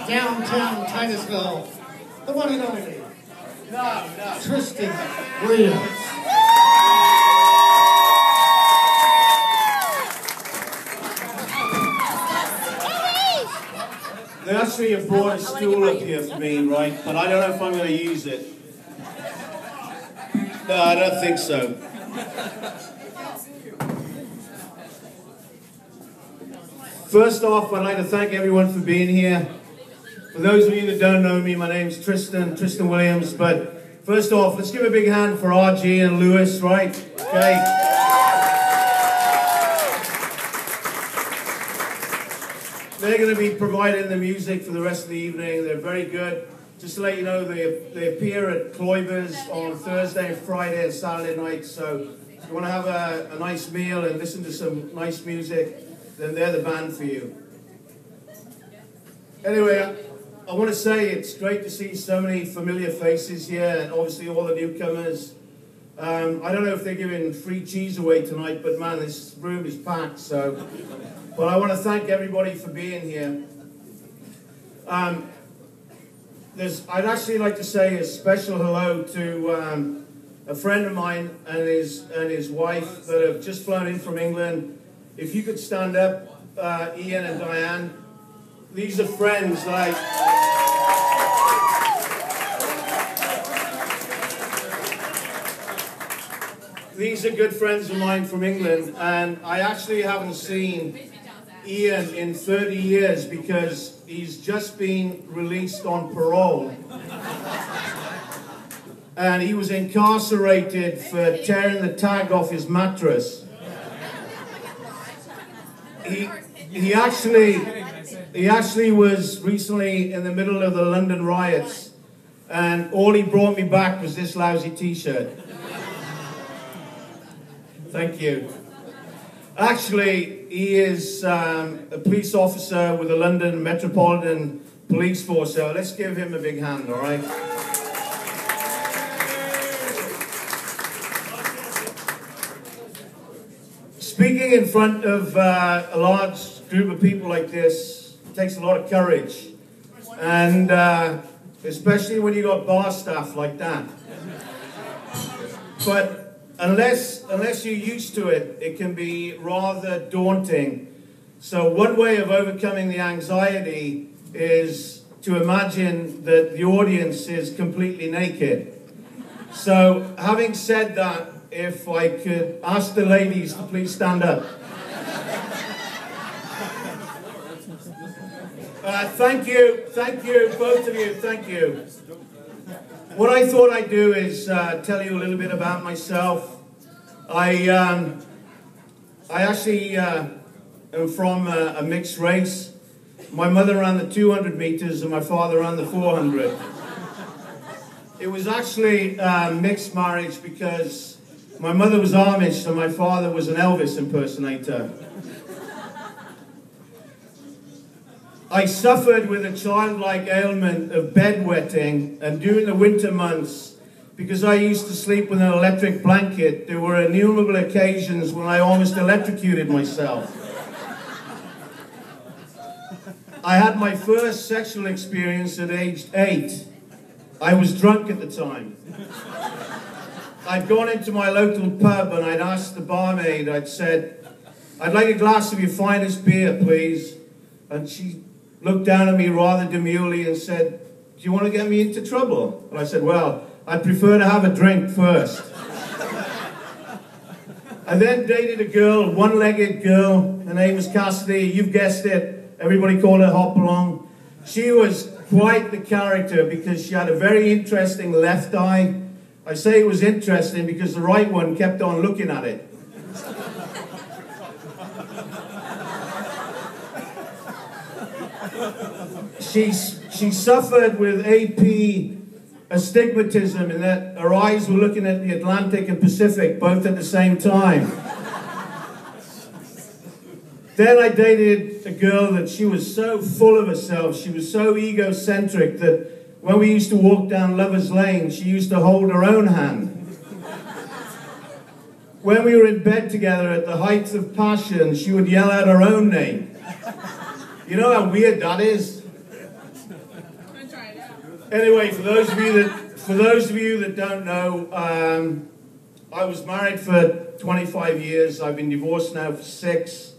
downtown Titusville, the one and only, Tristan Williams. They actually have brought a stool up here for me, right? But I don't know if I'm going to use it. No, I don't think so. First off, I'd like to thank everyone for being here. For those of you that don't know me, my name's Tristan Williams. But first off, let's give a big hand for RG and Lewis, right? Okay. They're going to be providing the music for the rest of the evening. They're very good. Just to let you know, they appear at Cloyber's on Thursday and Friday and Saturday night. So if you want to have a nice meal and listen to some nice music, then they're the band for you. Anyway, I want to say it's great to see so many familiar faces here, and obviously all the newcomers. I don't know if they're giving free cheese away tonight, but man, this room is packed, so... But I want to thank everybody for being here. I'd actually like to say a special hello to a friend of mine and his wife that have just flown in from England. If you could stand up, Ian and Diane. These are friends like... These are good friends of mine from England, and I actually haven't seen Ian in 30 years because he's just been released on parole. And he was incarcerated for tearing the tag off his mattress. He actually was recently in the middle of the London riots, and all he brought me back was this lousy t-shirt. Thank you. Actually, he is a police officer with the London Metropolitan Police Force, so let's give him a big hand, all right? Speaking in front of a large group of people like this takes a lot of courage, and especially when you got bar staff like that. But unless you're used to it, it can be rather daunting. So one way of overcoming the anxiety is to imagine that the audience is completely naked. So having said that, if I could ask the ladies to please stand up. Thank you, both of you, thank you. What I thought I'd do is tell you a little bit about myself. I actually am from a mixed race. My mother ran the 200 meters and my father ran the 400. It was actually a mixed marriage because my mother was Amish and my father was an Elvis impersonator. I suffered with a childlike ailment of bedwetting, and during the winter months, because I used to sleep with an electric blanket, there were innumerable occasions when I almost electrocuted myself. I had my first sexual experience at age 8. I was drunk at the time. I'd gone into my local pub and I'd asked the barmaid, I'd said, "I'd like a glass of your finest beer, please." And she looked down at me rather demurely and said, "Do you want to get me into trouble?" And I said, "Well, I'd prefer to have a drink first." I then dated a girl, a one-legged girl. Her name was Cassidy. You've guessed it. Everybody called her Hopalong. She was quite the character because she had a very interesting left eye. I say it was interesting because the right one kept on looking at it. She suffered with AP astigmatism in that her eyes were looking at the Atlantic and Pacific both at the same time. Then I dated a girl that she was so full of herself, she was so egocentric that when we used to walk down Lover's Lane, she used to hold her own hand. When we were in bed together at the height of passion, she would yell out her own name. You know how weird that is? Anyway, for those of you that don't know, I was married for 25 years. I've been divorced now for 6.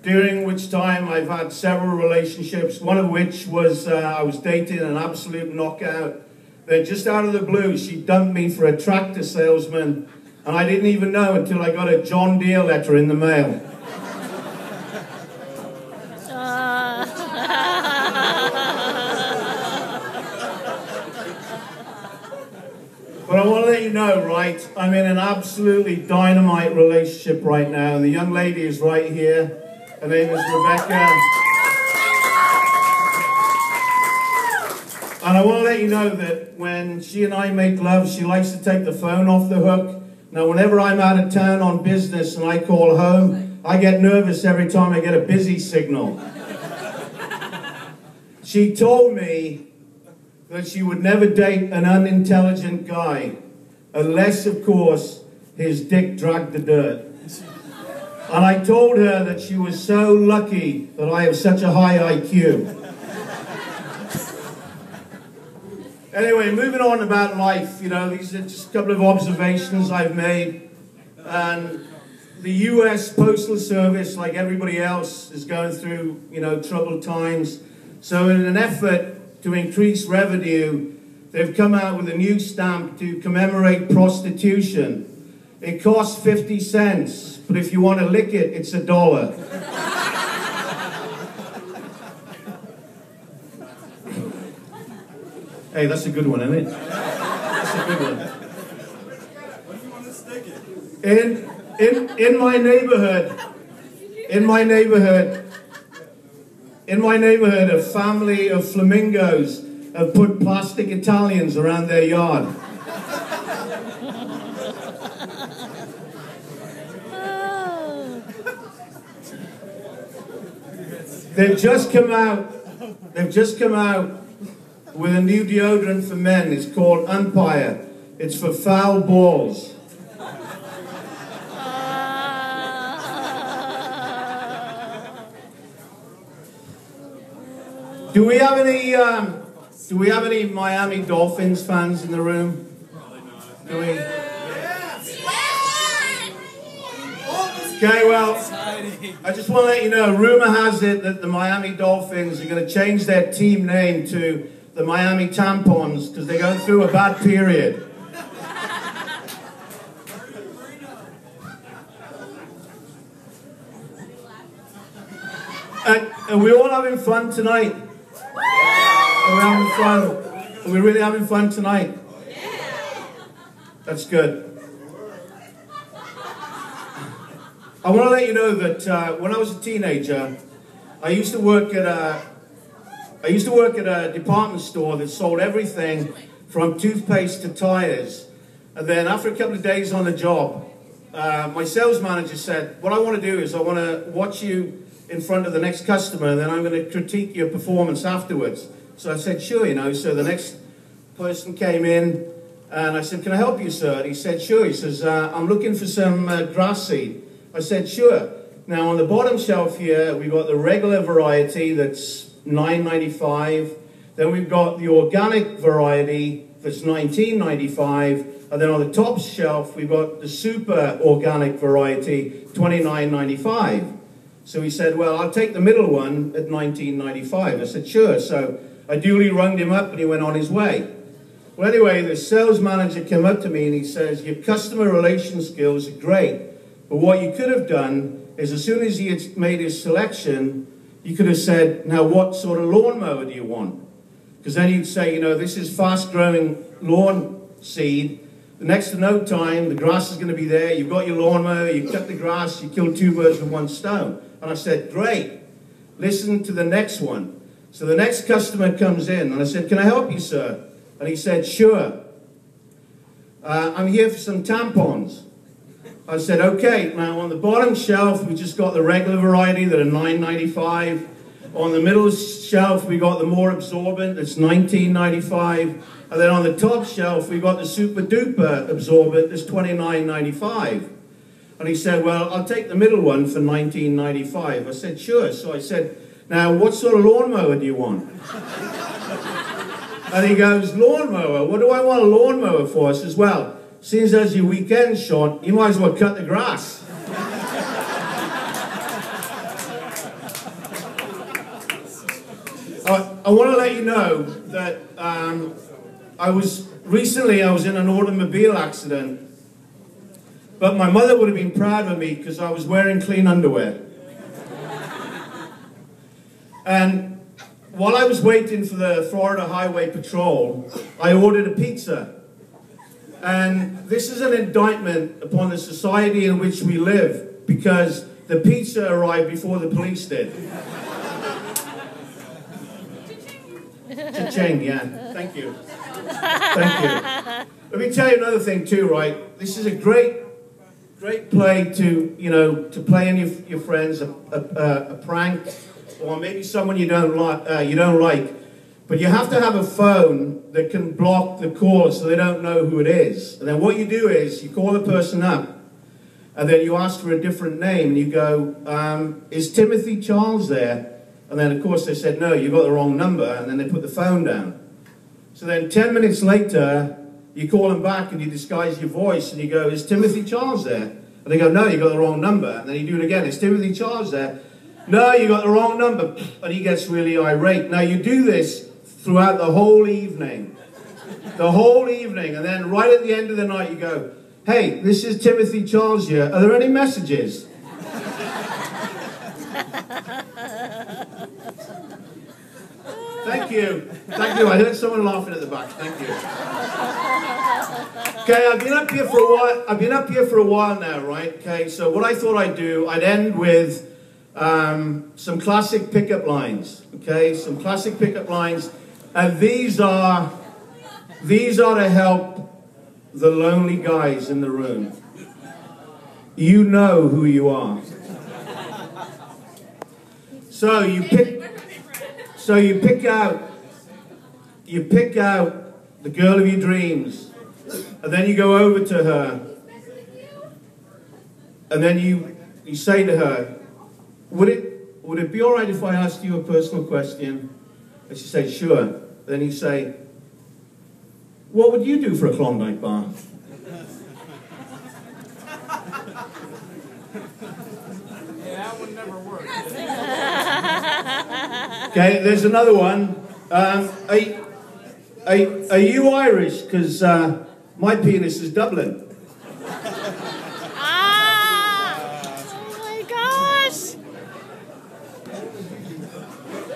During which time I've had several relationships, one of which was I was dating an absolute knockout. Then just out of the blue, she dumped me for a tractor salesman, and I didn't even know until I got a John Deere letter in the mail. But I want to let you know, right, I'm in an absolutely dynamite relationship right now, and the young lady is right here. Her name is Rebecca. And I want to let you know that when she and I make love, she likes to take the phone off the hook. Now, whenever I'm out of town on business and I call home, I get nervous every time I get a busy signal. She told me that she would never date an unintelligent guy, unless, of course, his dick dragged the dirt. And I told her that she was so lucky that I have such a high IQ. Anyway, moving on about life, you know, these are just a couple of observations I've made. And the US Postal Service, like everybody else, is going through, you know, troubled times. So in an effort to increase revenue, they've come out with a new stamp to commemorate prostitution. It costs 50 cents, but if you want to lick it, it's $1. Hey, that's a good one, isn't it? That's a good one. What do you want to stick it? In my neighborhood, a family of flamingos have put plastic Italians around their yard. They've just come out with a new deodorant for men. It's called Umpire. It's for foul balls. Do we have any Miami Dolphins fans in the room? Do we? Okay, well, I just want to let you know, rumor has it that the Miami Dolphins are going to change their team name to the Miami Tampons because they're going through a bad period. Are we all having fun tonight? Are we having fun? Are we really having fun tonight? That's good. I want to let you know that when I was a teenager, I used to work at a department store that sold everything from toothpaste to tires. And then after a couple of days on the job, my sales manager said, what I want to do is I want to watch you in front of the next customer, and then I'm going to critique your performance afterwards. So I said, sure, you know. So the next person came in, and I said, can I help you, sir? And he said, sure. He says, I'm looking for some grass seed. I said, sure. Now, on the bottom shelf here, we've got the regular variety that's $9.95. Then we've got the organic variety that's $19.95. And then on the top shelf, we've got the super organic variety, $29.95. So he said, well, I'll take the middle one at $19.95. I said, sure. So I duly rung him up and he went on his way. Well, anyway, the sales manager came up to me and he says, your customer relation skills are great. But what you could have done is as soon as he had made his selection, you could have said, now what sort of lawnmower do you want? Because then you'd say, you know, this is fast-growing lawn seed. The next to no time, the grass is going to be there. You've got your lawnmower, you cut the grass, you kill 2 birds with 1 stone. And I said, great. Listen to the next one. So the next customer comes in, and I said, can I help you, sir? And he said, sure. I'm here for some tampons. I said, okay, now on the bottom shelf, we just got the regular variety that are $9.95. On the middle shelf, we got the more absorbent, that's $19.95. And then on the top shelf, we got the super duper absorbent, that's $29.95. And he said, well, I'll take the middle one for $19.95. I said, sure. So I said, now what sort of lawnmower do you want? And he goes, lawnmower? What do I want a lawnmower for? I says, well, since as your weekend's short, you might as well cut the grass. I want to let you know that I was in an automobile accident, but my mother would have been proud of me because I was wearing clean underwear. And while I was waiting for the Florida Highway Patrol, I ordered a pizza. And this is an indictment upon the society in which we live, because the pizza arrived before the police did. Cha-ching, yeah. Thank you. Thank you. Let me tell you another thing too, right? This is a great play to, you know, to play in your friends, a prank, or maybe someone you don't like. But you have to have a phone that can block the call so they don't know who it is. And then what you do is you call the person up, and then you ask for a different name, and you go, is Timothy Charles there? And then, of course, they said, no, you got the wrong number, and then they put the phone down. So then 10 minutes later, you call them back and you disguise your voice, and you go, is Timothy Charles there? And they go, no, you got the wrong number. And then you do it again, is Timothy Charles there? No, you got the wrong number. And he gets really irate. Now, you do this throughout the whole evening. The whole evening. And then right at the end of the night, you go, hey, this is Timothy Charles here. Are there any messages? Thank you. Thank you. I heard someone laughing at the back. Thank you. Okay, I've been up here for a while. I've been up here for a while now, right? Okay, so what I thought I'd do, I'd end with some classic pickup lines. Okay, some classic pickup lines, and these are to help the lonely guys in the room. You know who you are. So you pick out the girl of your dreams, and then you go over to her, and then you say to her, would it be all right if I asked you a personal question? And she says, sure. Then you say, what would you do for a Klondike bar? That would never work. Okay, there's another one. Are you Irish? Because my penis is Dublin. Oh my gosh!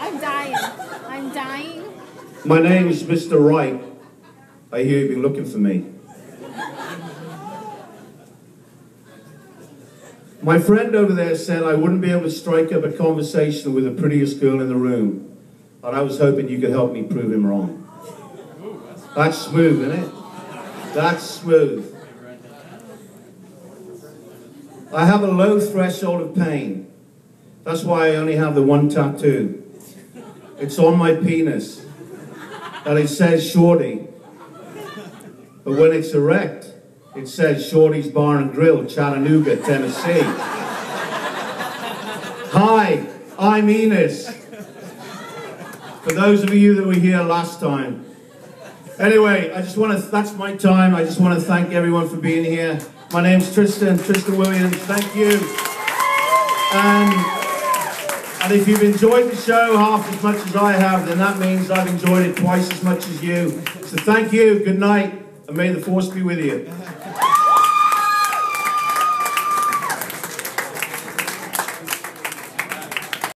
I'm dying. I'm dying. My name is Mr. Wright. I hear you've been looking for me. My friend over there said I wouldn't be able to strike up a conversation with the prettiest girl in the room, and I was hoping you could help me prove him wrong. That's smooth, isn't it? That's smooth. I have a low threshold of pain. That's why I only have the one tattoo. It's on my penis, and it says Shorty. But when it's erect, it says Shorty's Bar and Grill, Chattanooga, Tennessee. Hi, I'm Enos. For those of you that were here last time. Anyway, that's my time. I just want to thank everyone for being here. My name's Tristan Williams. Thank you. And if you've enjoyed the show half as much as I have, then that means I've enjoyed it twice as much as you. So thank you, good night, and may the force be with you.